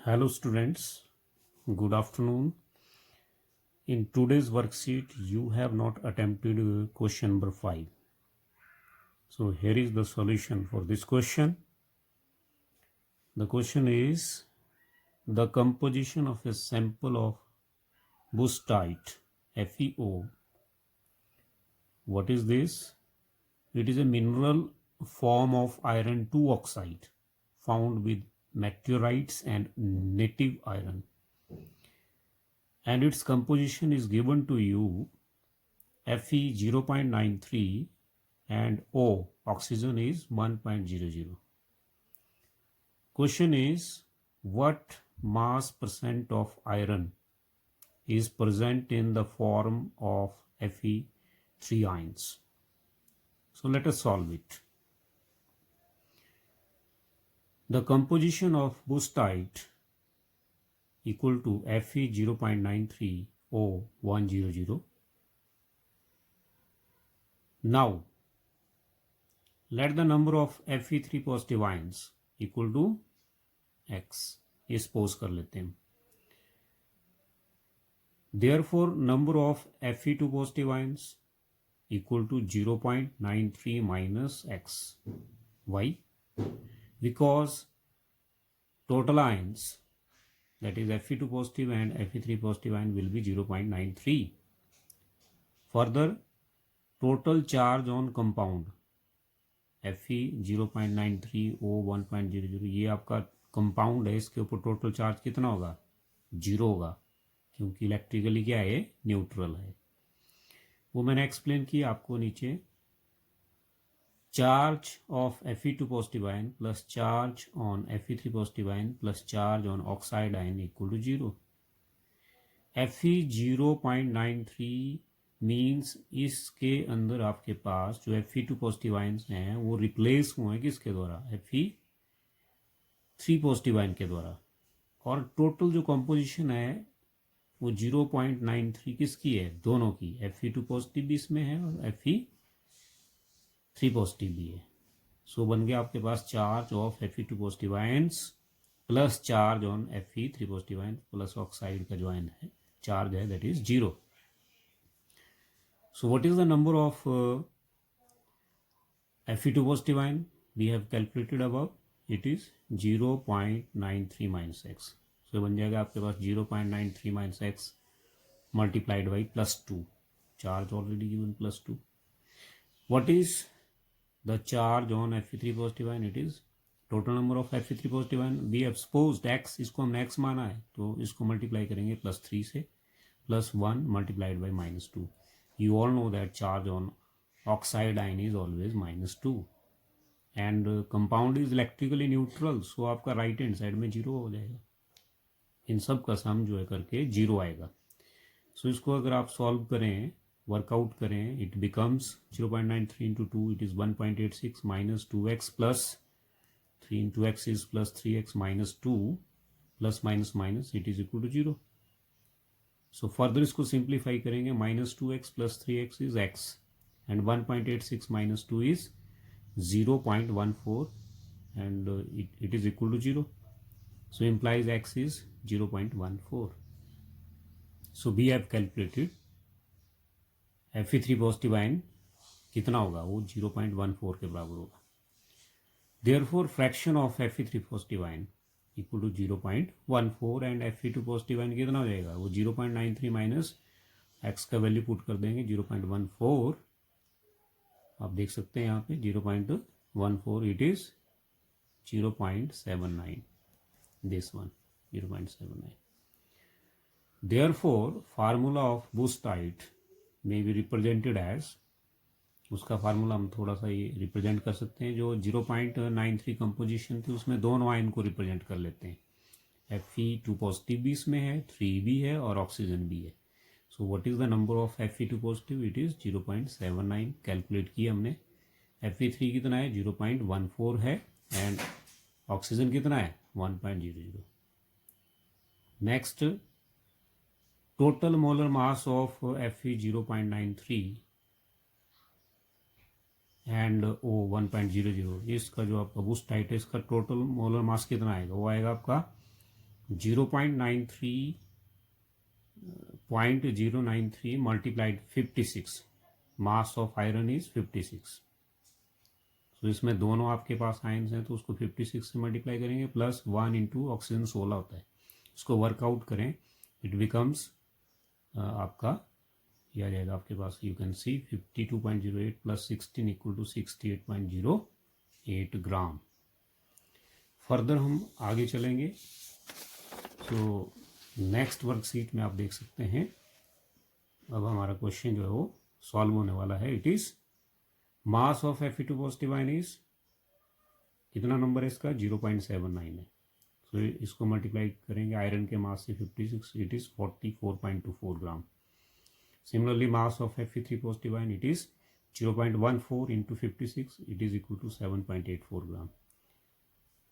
Hello students, good afternoon. In today's worksheet, you have not attempted question number 5. So here is the solution for this question. The question is the composition of a sample of Bushite FeO. What is this? It is a mineral form of iron 2 oxide found with meteorites and native iron. And its composition is given to you Fe 0.93 and O oxygen is 1.00. Question is, what mass percent of iron is present in the form of Fe3 ions? So let us solve it. The composition of Bushite equal to Fe 0.93 O 100. Now, let the number of Fe3 positive ions equal to X. ये suppose कर लेते हैं. Therefore, number of Fe2 positive ions equal to 0.93 minus X. Why? Because total ions, that is Fe2 positive and Fe3 positive ion, will be 0.93. Further, total charge on compound Fe 0.93 O 1.00, ये आपका compound है, इसके ऊपर total charge कितना होगा? 0 होगा, क्योंकि electrically क्या है? न्यूट्रल है. वो मैंने एक्सप्लेन किया आपको नीचे. Charge of Fe2 positive ion plus charge on Fe3 positive ion plus charge on oxide ion equal to 0. Fe 0.93 means इसके अंदर आपके पास जो Fe2 पॉजिटिव आयन्स हैं वो रिप्लेस हुए हैं किसके द्वारा? Fe3 पॉजिटिव आयन के द्वारा. और टोटल जो कंपोजिशन है वो 0.93 किसकी है? दोनों की. Fe2 पॉजिटिव भी इसमें है और Fe3 पॉजिटिव भी है. सो बन गया आपके पास charge of Fe2 positive ions plus charge on Fe3 positive ion plus oxide का जो आयन है चार्ज है that is 0. So what is the number of Fe2 positive ion? We have calculated above. It is 0.93 minus x. So बन जाएगा आपके पास 0.93 minus x multiplied by +2. Charge already given +2. What is the charge on Fe3 positive ion? It is total number of Fe3 positive ion. We have supposed x, इसको हमने x माना है तो इसको मल्टीप्लाई करेंगे +3 से, +1 multiplied by -2. You all know that charge on oxide ion is always -2 and compound is electrically neutral, so आपका right hand side में 0 हो जाएगा. इन सब का सम जो है करके 0 आएगा. So इसको अगर आप सॉल्व करें, वर्कआउट करें, it becomes 0.93 into 2, it is 1.86 minus 2x plus 3 into x is plus 3x minus 2 plus minus minus it is equal to 0. So further इसको सिंप्लीफाई करेंगे. -2x plus 3x is x and 1.86 minus 2 is 0.14 and it is equal to 0. So implies x is 0.14. So we have calculated Fe3 positive ion कितना होगा? वो 0.14 के बराबर होगा. Therefore fraction of Fe3 positive ion equal to 0.14 and Fe2 positive ion कितना हो जाएगा? वो 0.93 माइनस x का वैल्यू पुट कर देंगे 0.14. आप देख सकते हैं यहाँ पे 0.14 it is 0.79. This one 0.79. Therefore formula of wustite may be represented as, उसका फार्मूला हम थोड़ा सा ये रिप्रेजेंट कर सकते हैं. जो 0.93 कंपोजिशन थी उसमें दोनों आयन को रिप्रेजेंट कर लेते हैं. Fe2 पॉजिटिव भी इसमें है, 3 भी है और ऑक्सीजन भी है. सो what is the number of Fe2 positive? It is 0.79. Calculate किया हमने. Fe3 कितना है? 0.14 है एंड ऑक्सीजन कितना है? 1.00. Next, total molar mass of Fe 0.93 and O 1.00, इसका जो आपका बुशटाइट है इसका टोटल मोलर मास कितना आएगा? वो आएगा आपका 0.093 multiplied 56, mass of iron is 56। तो इसमें दोनों आपके पास आयन्स हैं तो उसको 56 से मल्टीप्लाई करेंगे, प्लस 1 इंटू ऑक्सीजन 16 होता है, इसको वर्कआउट करें, इट बिकम्स आपका ये आ जाएगा आपके पास, you can see 52.08 plus 16 equal to 68.08 gram. Further हम आगे चलेंगे। तो नेक्स्ट वर्कशीट में आप देख सकते हैं, अब हमारा क्वेश्चन जो है वो सॉल्व होने वाला है। It is mass of Fe2 positive ion is, कितना नंबर है इसका, 0.79 है। तो इसको मल्टीप्लाई करेंगे आयरन के मास से 56, it is 44.24 gram. Similarly mass of Fe3 positive ion it is 0.14 into 56, it is equal to 7.84 gram.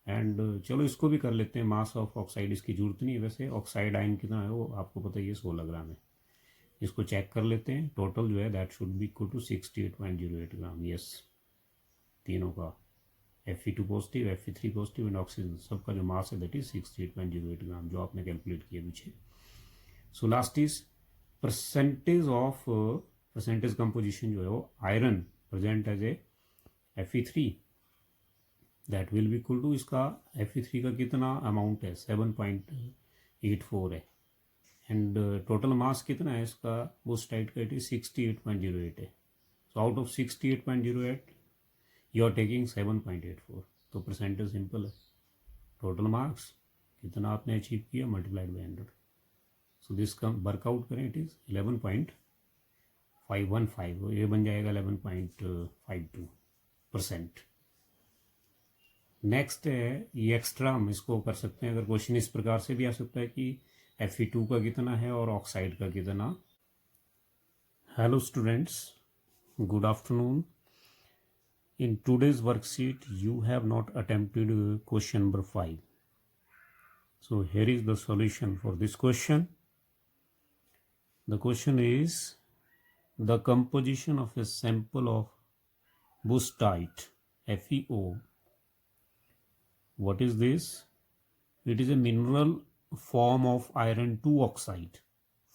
And चलो इसको भी कर लेते हैं, मास ऑफ ऑक्साइड इसकी जरूरत नहीं है, वैसे ऑक्साइड आयन कितना है वो आपको पता ही है, 16 ग्राम है। इसको चेक कर लेते हैं, टोटल जो है that should be equal to 68.08 gram. Yes, तीनों का Fe2 positive, Fe3 positive and oxygen सबका जो मास है दैट इज 68.08 ग्राम, जो आपने कैलकुलेट किया पीछे। So last is percentage composition जो है वो iron present as a Fe3, that will be equal to, इसका Fe3 का कितना अमाउंट है, 7.84 है, एंड टोटल मास कितना है इसका बूस्टाइड का, इट इज 68.08 है। So out of 68.08 you are taking 7.84, तो परसेंटेज सिंपल है, टोटल मार्क्स कितना आपने अचीव किया मल्टीप्लाइड बाई 100। सो दिस का वर्कआउट करें, इट इज 11.515, ये बन जाएगा 11.52%। नेक्स्ट है ये एक्स्ट्रा, हम इसको कर सकते हैं, अगर क्वेश्चन इस प्रकार से भी आ सकता है कि Fe2 का कितना है और ऑक्साइड का कितना। Hello students, good afternoon. In today's worksheet you have not attempted question number 5, so here is the solution for this question. The question is the composition of a sample of wustite FeO. What is this? It is a mineral form of iron 2 oxide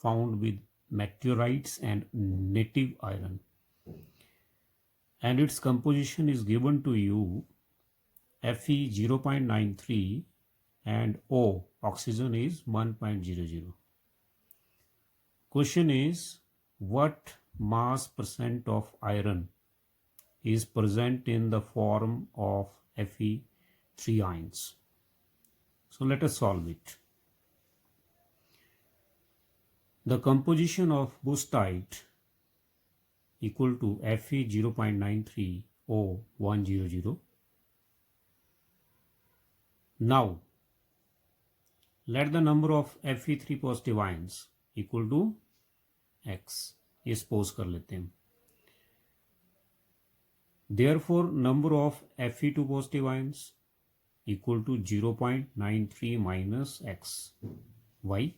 found with meteorites and native iron, and its composition is given to you Fe 0.93 and O, oxygen is 1.00. Question is, what mass percent of iron is present in the form of Fe3 ions? So let us solve it. The composition of boostite equal to Fe 0.93 O 100. Now let the number of Fe3 positive ions equal to X. ये suppose कर लेते हैं। Therefore number of Fe2 positive ions equal to 0.93 minus X. Why?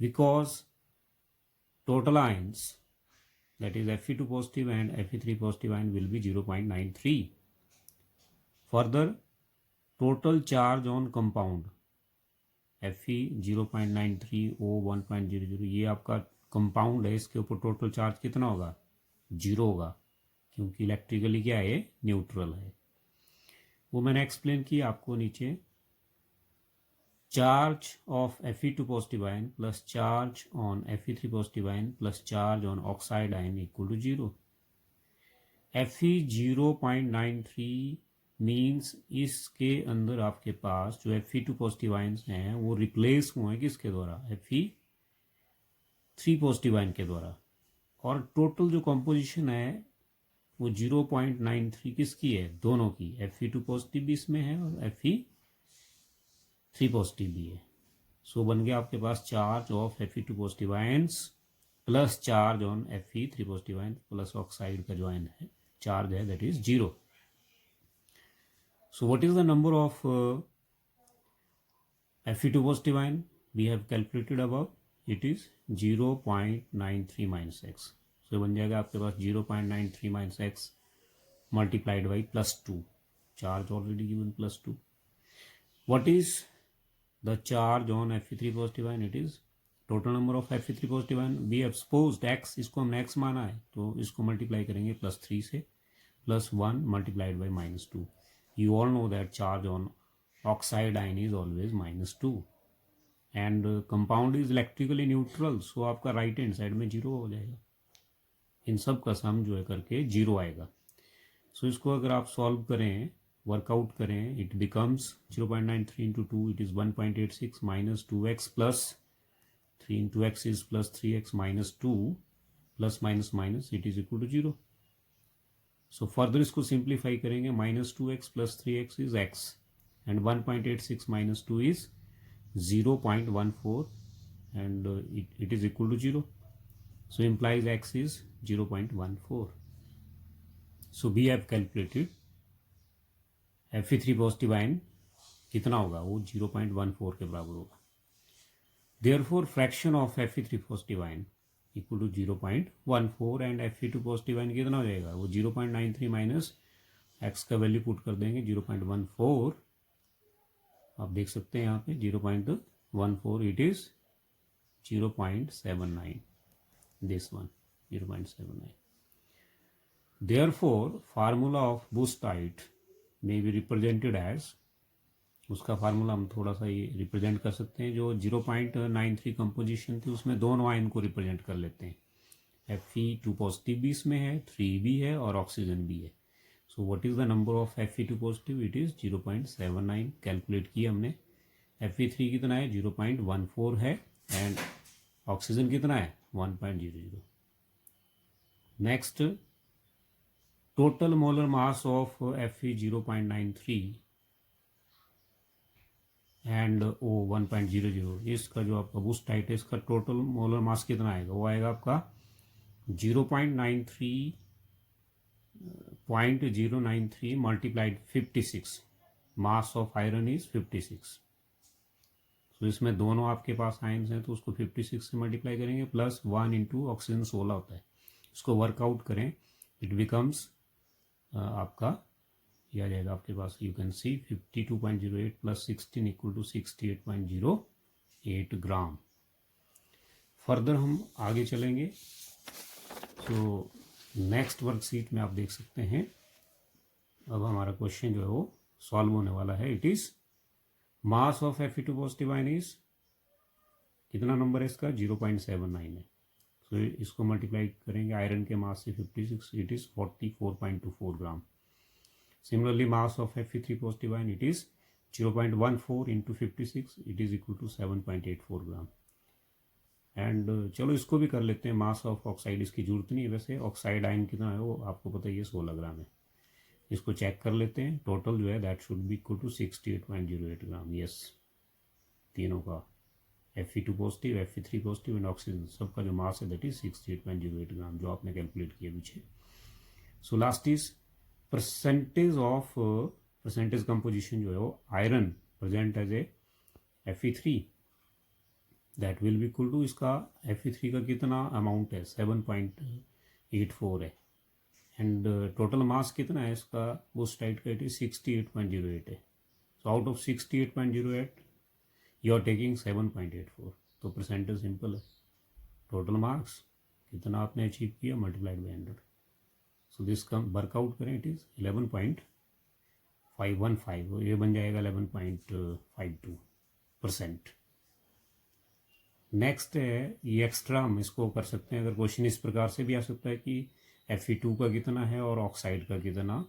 Because total ions, that is Fe2 positive and Fe3 positive ion, will be 0.93. Further, total charge on compound Fe 0.93 O 1.00, ये आपका compound है, इसके ऊपर total charge कितना होगा, 0 होगा, क्योंकि electrically क्या है, न्यूट्रल है। वो मैंने एक्सप्लेन किया आपको नीचे। Charge of Fe2 positive ion plus charge on Fe3 positive ion plus charge on oxide ion equal to 0। Fe 0.93 means इसके अंदर आपके पास जो Fe2 पॉजिटिव आयन्स हैं वो रिप्लेस हुए हैं किसके द्वारा, Fe3 पॉजिटिव आयन के द्वारा, और टोटल जो कॉम्पोजिशन है वो 0.93 किसकी है, दोनों की, Fe2 पॉजिटिव भी इसमें है और Fe3 पॉजिटिव भी है। सो बन गया आपके पास charge of Fe2 positive ions plus charge on Fe3 positive ion plus oxide का जो आयन है चार्ज है that is 0। So what is the number of Fe2 positive ion we have calculated above, it is 0.93 minus x. तो बन जाएगा आपके पास 0.93 minus x multiplied by +2, charge already given +2। What is the charge on Fe3 positive ion it is total number of Fe3 positive ion we have supposed x, इसको हमने x माना है तो इसको मल्टीप्लाई करेंगे +3 से +1 multiplied by -2. You all know that charge on oxide ion is always -2 and compound is electrically neutral, so आपका right hand side में 0 हो जाएगा. इन सब का सम जो है करके 0 आएगा. सो इसको अगर आप सॉल्व करें, वर्कआउट करें, it becomes 0.93 into 2 it is 1.86 minus 2x plus 3 into x is plus 3x minus 2 plus minus minus it is equal to 0. So further इसको सिंप्लीफाई करेंगे, -2x plus 3x is x and 1.86 minus 2 is 0.14 and it is equal to 0. So implies x is 0.14. So we have calculated Fe3 positive ion कितना होगा, वो 0.14 के बराबर होगा. Therefore fraction of Fe3 positive ion equal to 0.14 and Fe2 positive ion कितना हो जाएगा, वो 0.93 माइनस एक्स का वैल्यू पुट कर देंगे 0.14. आप देख सकते हैं यहाँ पे 0.14 it is 0.79. This one 0.79. Therefore formula of wustite may be represented as, उसका फार्मूला हम थोड़ा सा ये रिप्रेजेंट कर सकते हैं. जो 0.93 कंपोजिशन थी उसमें दोनों आयन को रिप्रेजेंट कर लेते हैं. Fe2 पॉजिटिव भी इसमें है, 3 भी है और ऑक्सीजन भी है. सो what is the number of Fe2 positive, it is 0.79. Calculate किया हमने. Fe3 कितना है, 0.14 है एंड ऑक्सीजन कितना है, 1.00. Next, total molar mass of Fe 0.93 and O 1.00. इसका जो आपका बूस्टाइट है इसका टोटल मोलर मास कितना आएगा, वो आएगा आपका 0.93 multiplied 56. Mass of iron is 56. तो इसमें दोनों आपके पास आयन्स हैं तो उसको 56 से मल्टीप्लाई करेंगे प्लस 1 इंटू ऑक्सीजन 16 होता है. इसको वर्कआउट करें, इट बिकम्स आपका यह आ जाएगा आपके पास, you can see 52.08 plus 16 equal to 68.08 gram. Further हम आगे चलेंगे. तो नेक्स्ट वर्कशीट में आप देख सकते हैं अब हमारा क्वेश्चन जो है वो सॉल्व होने वाला है. It is mass of Fe2 positive ion is, कितना नंबर है इसका, 0.79 है. तो इसको मल्टीप्लाई करेंगे आयरन के मास से 56, it is 44.24 gram. Similarly mass of Fe3 positive ion it is 0.14 into 56 it is equal to 7.84 gram. And चलो इसको भी कर लेते हैं. मास ऑफ ऑक्साइड इसकी जरूरत नहीं है, वैसे ऑक्साइड आयन कितना है वो आपको पता ही है, 16 ग्राम है. इसको चेक कर लेते हैं. टोटल जो है that should be equal to 68.08 gram. Yes, तीनों का Fe2 positive, Fe3 positive and oxygen सबका जो मास है दैट इज 68.08 ग्राम, जो आपने कैलकुलेट किया पीछे. So last is percentage composition जो है वो iron present as a Fe3 that will be equal to, इसका Fe3 का कितना अमाउंट है, 7.84 है. एंड टोटल मास कितना है इसका बूस्टाइट का, इट इज 68.08 है. So out of 68.08 you are taking 7.84. तो परसेंटेज सिंपल है. टोटल मार्क्स कितना आपने अचीव किया मल्टीप्लाइड बाई 100. सो दिस कम वर्कआउट करें, इट इज 11.515. ये बन जाएगा 11.52%. नेक्स्ट है ये एक्स्ट्रा, हम इसको कर सकते हैं. अगर क्वेश्चन इस प्रकार से भी आ सकता है कि Fe2 का कितना है और ऑक्साइड का कितना